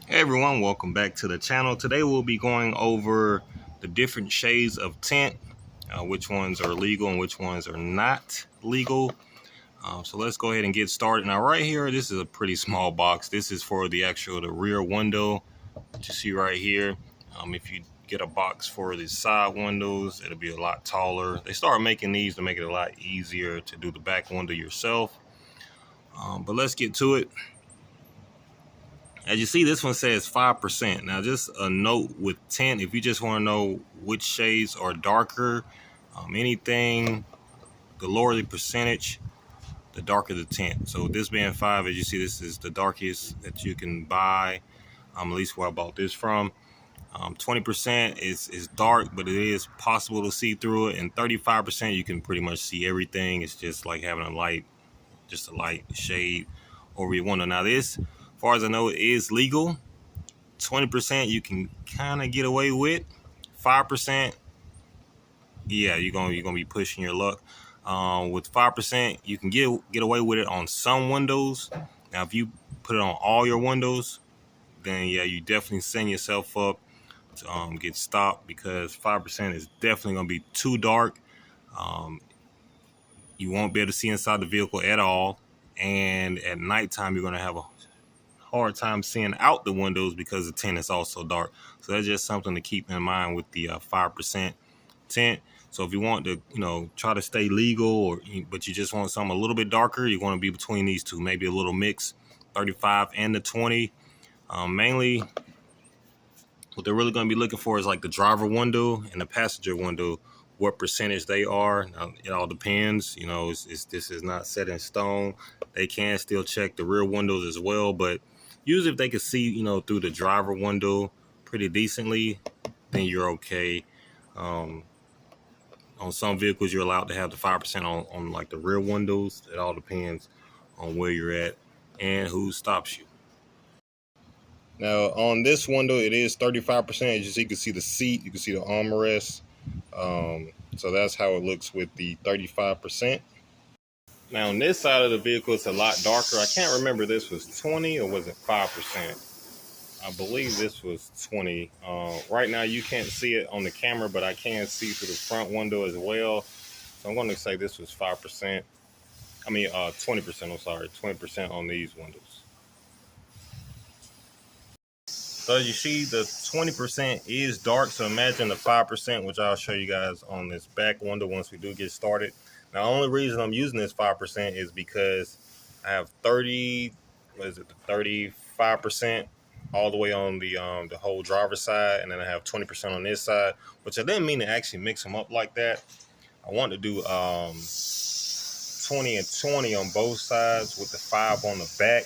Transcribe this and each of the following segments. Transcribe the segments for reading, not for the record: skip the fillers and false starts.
Hey everyone, welcome back to the channel. Today we'll be going over the different shades of tint, which ones are legal and which ones are not legal. So let's go ahead and get started. Now right here, this is a pretty small box. This is for the rear window that you see right here. If you get a box for the side windows, it'll be a lot taller. They started making these to make it a lot easier to do the back window yourself. But let's get to it. As you see, this one says 5%. Now, just a note with tint, if you just want to know which shades are darker, anything, the lower the percentage, the darker the tint. So this being 5, as you see, this is the darkest that you can buy, at least where I bought this from. 20% is dark, but it is possible to see through it. And 35%, you can pretty much see everything. It's just like having just a light shade over your window. Now this, as far as I know, it is legal. 20% you can kind of get away with. 5%, yeah, you're gonna be pushing your luck. With 5%, you can get away with it on some windows. Now, if you put it on all your windows, then yeah, you definitely send yourself up to get stopped, because 5% is definitely gonna be too dark. You won't be able to see inside the vehicle at all, and at nighttime you're gonna have a hard time seeing out the windows because the tint is also dark. So that's just something to keep in mind with the 5% tint. So if you want to, try to stay legal, but you just want something a little bit darker, you want to be between these two, maybe a little mix, 35 and the 20. Mainly, what they're really going to be looking for is like the driver window and the passenger window, what percentage they are. Now, it all depends. This is not set in stone. They can still check the rear windows as well, but usually if they can see, through the driver window pretty decently, then you're okay. On some vehicles, you're allowed to have the 5% on like the rear windows. It all depends on where you're at and who stops you. Now on this window, it is 35%. As you can see the seat, you can see the armrest. So that's how it looks with the 35%. Now on this side of the vehicle, it's a lot darker. I can't remember, this was 20 or was it 5%? I believe this was 20. Right now you can't see it on the camera, but I can see through the front window as well. So I'm going to say this was 5%. 20%, I'm sorry, 20% on these windows. So as you see, the 20% is dark. So imagine the 5%, which I'll show you guys on this back window once we do get started. Now, the only reason I'm using this 5% is because I have 35% all the way on the whole driver's side, and then I have 20% on this side, which I didn't mean to actually mix them up like that. I want to do 20 and 20 on both sides with the 5 on the back,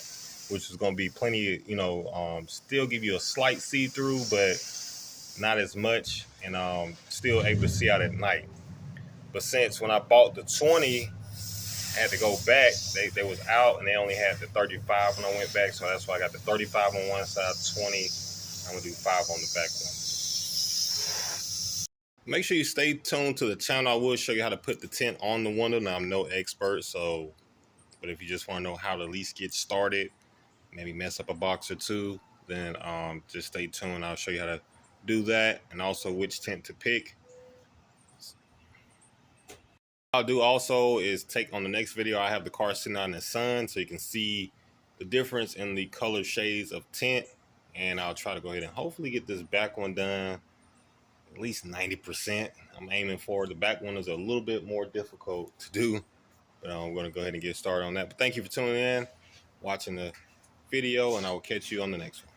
which is going to be plenty, still give you a slight see-through, but not as much, and still able to see out at night. But since when I bought the 20, I had to go back, they was out, and they only had the 35 when I went back, so that's why I got the 35 on one side, 20, I'm going to do 5 on the back one. Make sure you stay tuned to the channel. I will show you how to put the tint on the window. Now, I'm no expert, but if you just want to know how to at least get started, maybe mess up a box or two, then just stay tuned. I'll show you how to do that, and also which tint to pick. I'll do also is take on the next video, I have the car sitting out in the sun so you can see the difference in the color shades of tint, and I'll try to go ahead and hopefully get this back one done at least 90%. I'm aiming for the back one is a little bit more difficult to do, but I'm going to go ahead and get started on that. But thank you for tuning in, watching the video, and I will catch you on the next one.